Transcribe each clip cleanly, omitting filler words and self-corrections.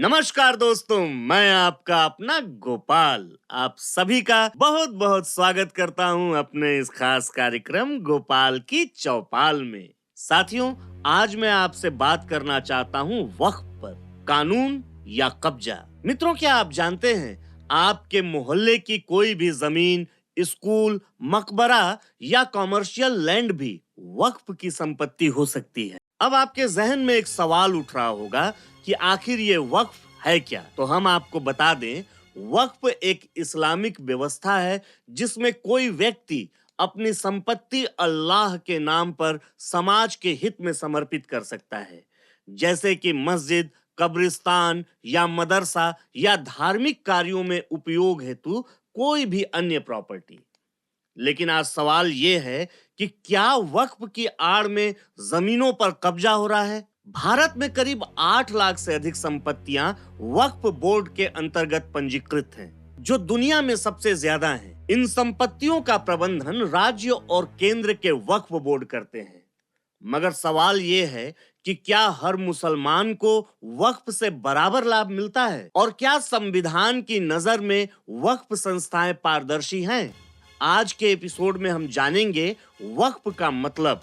नमस्कार दोस्तों, मैं आपका अपना गोपाल आप सभी का बहुत बहुत स्वागत करता हूं अपने इस खास कार्यक्रम गोपाल की चौपाल में। साथियों, आज मैं आपसे बात करना चाहता हूं वक्फ पर, कानून या कब्जा। मित्रों, क्या आप जानते हैं आपके मोहल्ले की कोई भी जमीन, स्कूल, मकबरा या कॉमर्शियल लैंड भी वक्फ की संपत्ति हो सकती है। अब आपके जहन में एक सवाल उठ रहा होगा कि आखिर ये वक्फ है क्या? तो हम आपको बता दें, वक्फ एक इस्लामिक व्यवस्था है जिसमें कोई व्यक्ति अपनी संपत्ति अल्लाह के नाम पर समाज के हित में समर्पित कर सकता है, जैसे कि मस्जिद, कब्रिस्तान या मदरसा या धार्मिक कार्यों में उपयोग हेतु कोई भी अन्य प्रॉपर्टी। लेकिन आज सवाल ये है कि क्या वक्फ की आड़ में जमीनों पर कब्जा हो रहा है? भारत में करीब 8 लाख से अधिक संपत्तियां वक्फ बोर्ड के अंतर्गत पंजीकृत हैं, जो दुनिया में सबसे ज्यादा हैं। इन संपत्तियों का प्रबंधन राज्य और केंद्र के वक्फ बोर्ड करते हैं। मगर सवाल ये है कि क्या हर मुसलमान को वक्फ से बराबर लाभ मिलता है? और क्या संविधान की नजर में वक्फ संस्थाएं पारदर्शी हैं? आज के एपिसोड में हम जानेंगे वक्फ का मतलब,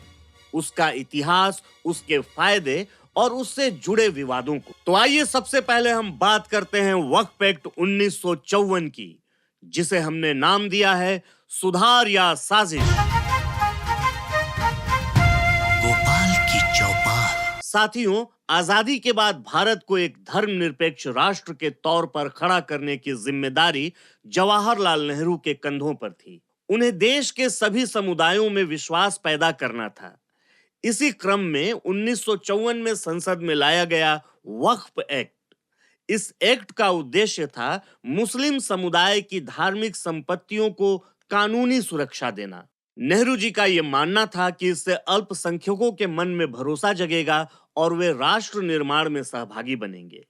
उसका इतिहास, उसके फायदे और उससे जुड़े विवादों को। तो आइए सबसे पहले हम बात करते हैं वक्फ एक्ट 1954 की, जिसे हमने नाम दिया है सुधार या साजिश। गोपाल की चौपाल। साथियों, आजादी के बाद भारत को एक धर्मनिरपेक्ष राष्ट्र के तौर पर खड़ा करने की जिम्मेदारी जवाहरलाल नेहरू के कंधों पर थी। उन्हें देश के सभी समुदायों में विश्वास पैदा करना था। इसी क्रम में 1954 में संसद में लाया गया वक्फ एक्ट। इस एक्ट का उद्देश्य था मुस्लिम समुदाय की धार्मिक संपत्तियों को कानूनी सुरक्षा देना। नेहरू जी का यह मानना था कि इससे अल्पसंख्यकों के मन में भरोसा जगेगा और वे राष्ट्र निर्माण में सहभागी बनेंगे।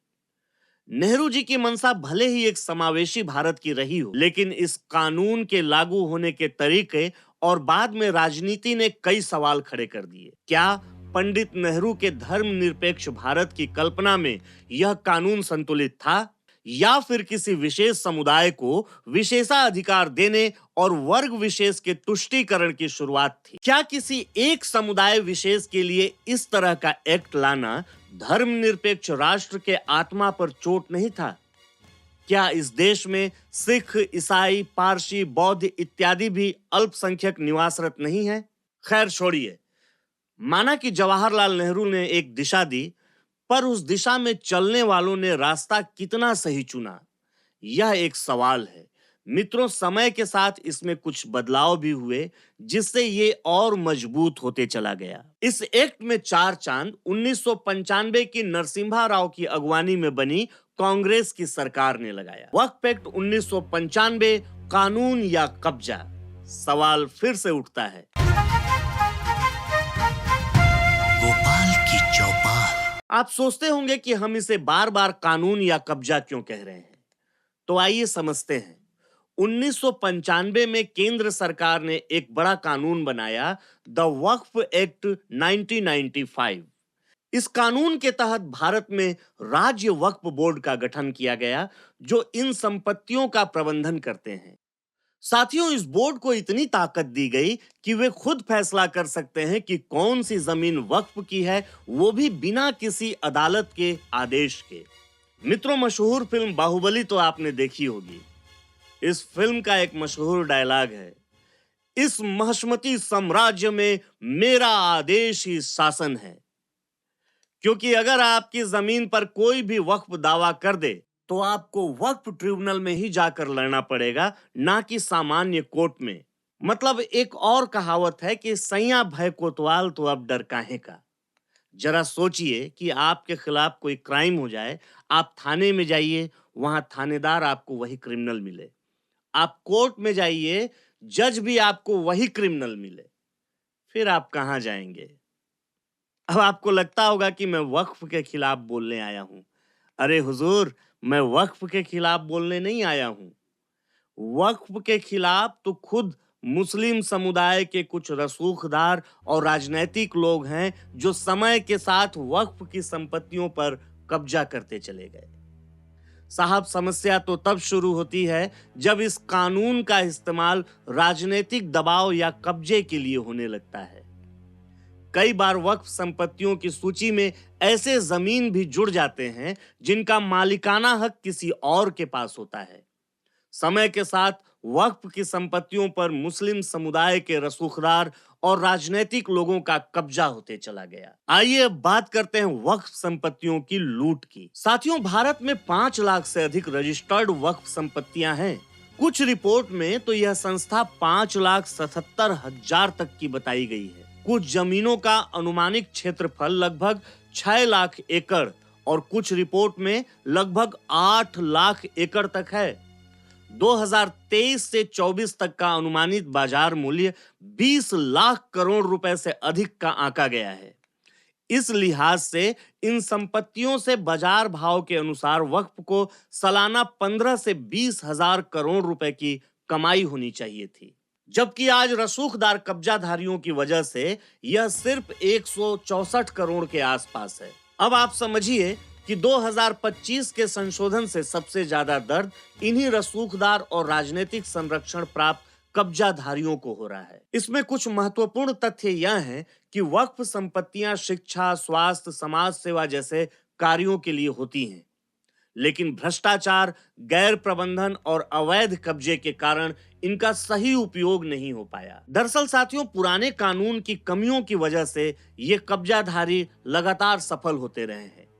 नेहरू जी की मंशा भले ही एक समावेशी भारत की रही हो, लेकिन इस कानून के लागू होने के तरीके और बाद में राजनीति ने कई सवाल खड़े कर दिए। क्या पंडित नेहरू के धर्मनिरपेक्ष भारत की कल्पना में यह कानून संतुलित था, या फिर किसी विशेष समुदाय को विशेषाधिकार देने और वर्ग विशेष के तुष्टीकरण की शुरुआत थी? क्या किसी एक समुदाय विशेष के लिए इस तरह का एक्ट लाना धर्मनिरपेक्ष राष्ट्र के आत्मा पर चोट नहीं था? क्या इस देश में सिख, ईसाई, पारसी, बौद्ध इत्यादि भी अल्पसंख्यक निवासरत नहीं है? खैर छोड़िए, माना कि जवाहरलाल नेहरू ने एक दिशा दी, पर उस दिशा में चलने वालों ने रास्ता कितना सही चुना, यह एक सवाल है। मित्रों, समय के साथ इसमें कुछ बदलाव भी हुए, जिससे ये और मजबूत होते चला गया। इस एक्ट में चार चांद 1995 की नरसिम्हा राव की अगवानी में बनी कांग्रेस की सरकार ने लगाया। वक्फ एक्ट 1995, कानून या कब्जा? सवाल फिर से उठता है। गोपाल की चौपाल। आप सोचते होंगे कि हम इसे बार बार कानून या कब्जा क्यों कह रहे हैं, तो आइए समझते हैं। 1995 में केंद्र सरकार ने एक बड़ा कानून बनाया, द वक्फ एक्ट 1995। इस कानून के तहत भारत में राज्य वक्फ बोर्ड का गठन किया गया, जो इन संपत्तियों का प्रबंधन करते हैं। साथियों, इस बोर्ड को इतनी ताकत दी गई कि वे खुद फैसला कर सकते हैं कि कौन सी जमीन वक्फ की है, वो भी बिना किसी अदालत के आदेश के। मित्रों, मशहूर फिल्म बाहुबली तो आपने देखी होगी। इस फिल्म का एक मशहूर डायलॉग है, इस महशमती साम्राज्य में मेरा आदेश ही शासन है। क्योंकि अगर आपकी जमीन पर कोई भी वक्फ दावा कर दे, तो आपको वक्फ ट्रिब्यूनल में ही जाकर लड़ना पड़ेगा, ना कि सामान्य कोर्ट में। मतलब एक और कहावत है कि सैया भय कोतवाल तो अब डर काहे का। जरा सोचिए कि आपके खिलाफ कोई क्राइम हो जाए, आप थाने में जाइए, वहां थानेदार आपको वही क्रिमिनल मिले। आप कोर्ट में जाइए, जज भी आपको वही क्रिमिनल मिले, फिर आप कहां जाएंगे? अब आपको लगता होगा कि मैं वक्फ के खिलाफ बोलने आया हूं। अरे हुजूर, मैं वक्फ के खिलाफ बोलने नहीं आया हूं। वक्फ के खिलाफ तो खुद मुस्लिम समुदाय के कुछ रसूखदार और राजनैतिक लोग हैं, जो समय के साथ वक्फ की संपत्तियों पर कब्जा करते चले गए। साहब समस्या तो तब शुरू होती है जब इस कानून का इस्तेमाल राजनीतिक दबाव या कब्जे के लिए होने लगता है। कई बार वक्फ संपत्तियों की सूची में ऐसे जमीन भी जुड़ जाते हैं जिनका मालिकाना हक किसी और के पास होता है। समय के साथ वक्फ की संपत्तियों पर मुस्लिम समुदाय के रसूखदार और राजनीतिक लोगों का कब्जा होते चला गया। आइए अब बात करते हैं वक्फ संपत्तियों की लूट की। साथियों, भारत में 5 लाख से अधिक रजिस्टर्ड वक्फ संपत्तियां हैं। कुछ रिपोर्ट में तो यह संस्था 5,77,000 तक की बताई गई है। कुछ जमीनों का अनुमानिक क्षेत्रफल लगभग 6 लाख एकड़ और कुछ रिपोर्ट में लगभग 8 लाख एकड़ तक है। 2023 से 24 तक का अनुमानित बाजार मूल्य 20 लाख करोड़ रुपए से अधिक का आंका गया है। इस लिहाज से इन संपत्तियों से बाजार भाव के अनुसार वक्फ को सालाना 15 से 20 हजार करोड़ रुपए की कमाई होनी चाहिए थी, जबकि आज रसूखदार कब्जाधारियों की वजह से यह सिर्फ 164 करोड़ के आसपास है। अब आप समझिए कि 2025 के संशोधन से सबसे ज्यादा दर्द इन्हीं रसूखदार और राजनीतिक संरक्षण प्राप्त कब्जाधारियों को हो रहा है। इसमें कुछ महत्वपूर्ण तथ्य यह हैं कि वक्फ संपत्तियां शिक्षा, स्वास्थ्य, समाज सेवा जैसे कार्यों के लिए होती हैं, लेकिन भ्रष्टाचार, गैर प्रबंधन और अवैध कब्जे के कारण इनका सही उपयोग नहीं हो पाया। दरअसल साथियों, पुराने कानून की कमियों की वजह से ये कब्जाधारी लगातार सफल होते रहे हैं।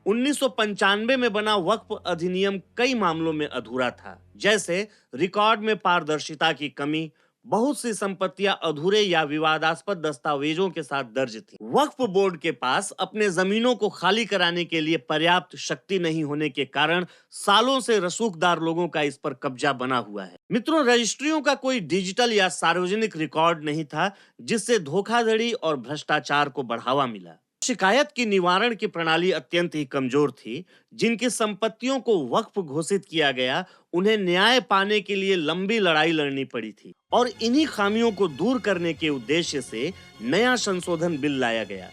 1995 में बना वक्फ अधिनियम कई मामलों में अधूरा था, जैसे रिकॉर्ड में पारदर्शिता की कमी, बहुत सी संपत्तियां अधूरे या विवादास्पद दस्तावेजों के साथ दर्ज थी। वक्फ बोर्ड के पास अपने जमीनों को खाली कराने के लिए पर्याप्त शक्ति नहीं होने के कारण सालों से रसूखदार लोगों का इस पर कब्जा बना हुआ है। मित्रों, रजिस्ट्रियों का कोई डिजिटल या सार्वजनिक रिकॉर्ड नहीं था, जिससे धोखाधड़ी और भ्रष्टाचार को बढ़ावा मिला। शिकायत की निवारण की प्रणाली अत्यंत ही कमजोर थी। जिनकी संपत्तियों को वक्फ घोषित किया गया, उन्हें न्याय पाने के लिए लंबी लड़ाई लड़नी पड़ी थी और इन्हीं खामियों को दूर करने के उद्देश्य से नया संशोधन बिल लाया गया।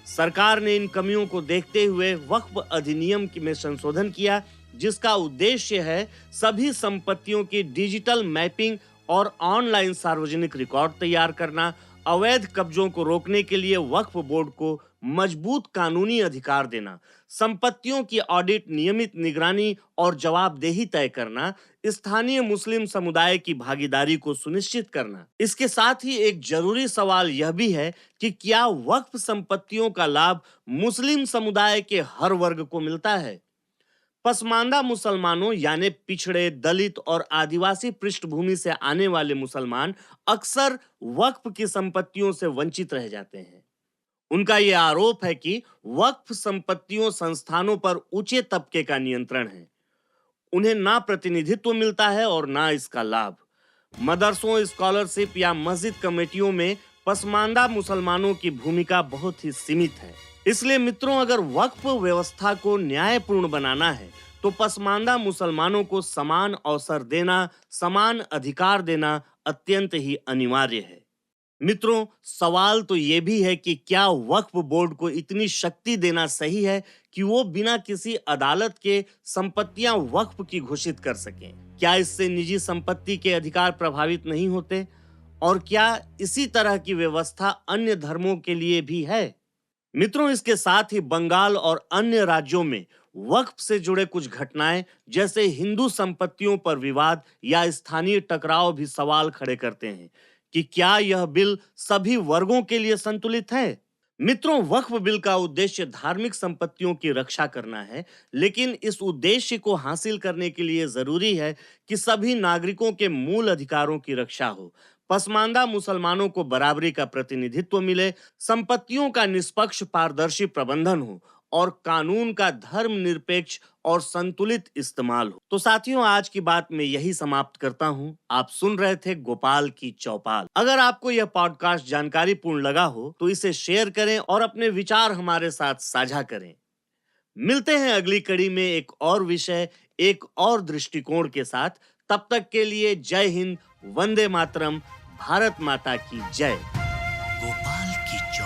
सरकार ने इन कमियों को देखते हुए वक्फ अधिनियम में संशोधन किया, जिसका उद्देश्य है सभी संपत्तियों की डिजिटल मैपिंग और ऑनलाइन सार्वजनिक रिकॉर्ड तैयार करना, अवैध कब्जों को रोकने के लिए वक्फ बोर्ड को मजबूत कानूनी अधिकार देना, संपत्तियों की ऑडिट, नियमित निगरानी और जवाबदेही तय करना, स्थानीय मुस्लिम समुदाय की भागीदारी को सुनिश्चित करना। इसके साथ ही एक जरूरी सवाल यह भी है कि क्या वक्फ संपत्तियों का लाभ मुस्लिम समुदाय के हर वर्ग को मिलता है? पसमानदा मुसलमानों यानी पिछड़े, दलित और आदिवासी पृष्ठभूमि से आने वाले मुसलमान अक्सर वक्फ की संपत्तियों से वंचित रह जाते हैं। उनका यह आरोप है कि वक्फ संपत्तियों संस्थानों पर ऊंचे तबके का नियंत्रण है। उन्हें ना प्रतिनिधित्व मिलता है और ना इसका लाभ। मदरसों, स्कॉलरशिप या मस्जिद कमेटियों में पसमानदा मुसलमानों की भूमिका बहुत ही सीमित है। इसलिए मित्रों, अगर वक्फ व्यवस्था को न्यायपूर्ण बनाना है तो पसमानदा मुसलमानों को समान अवसर देना, समान अधिकार देना अत्यंत ही अनिवार्य है। मित्रों, सवाल तो यह भी है कि क्या वक्फ बोर्ड को इतनी शक्ति देना सही है कि वो बिना किसी अदालत के संपत्तियां वक्फ की घोषित कर सकें? क्या इससे निजी संपत्ति के अधिकार प्रभावित नहीं होते? और क्या इसी तरह की व्यवस्था अन्य धर्मों के लिए भी है? मित्रों, इसके साथ ही बंगाल और अन्य राज्यों में वक्फ से जुड़े कुछ घटनाएं, जैसे हिंदू संपत्तियों पर विवाद या स्थानीय टकराव भी सवाल खड़े करते हैं कि क्या यह बिल सभी वर्गों के लिए संतुलित है? मित्रों, वक्फ बिल का उद्देश्य धार्मिक संपत्तियों की रक्षा करना है, लेकिन इस उद्देश्य को हासिल करने के लिए जरूरी है कि सभी नागरिकों के मूल अधिकारों की रक्षा हो, पसमानदा मुसलमानों को बराबरी का प्रतिनिधित्व मिले, संपत्तियों का निष्पक्ष पारदर्शी प्रबंधन हो और कानून का धर्मनिरपेक्ष और संतुलित इस्तेमाल हो। तो साथियों, आज की बात मैं यही समाप्त करता हूं। आप सुन रहे थे गोपाल की चौपाल। अगर आपको यह पॉडकास्ट जानकारीपूर्ण लगा हो तो इसे शेयर करें और अपने विचार हमारे साथ साझा करें। मिलते हैं अगली कड़ी में एक और विषय, एक और दृष्टिकोण के साथ। तब तक के लिए जय हिंद, वंदे मातरम, भारत माता की जय। गोपाल की चौपाल।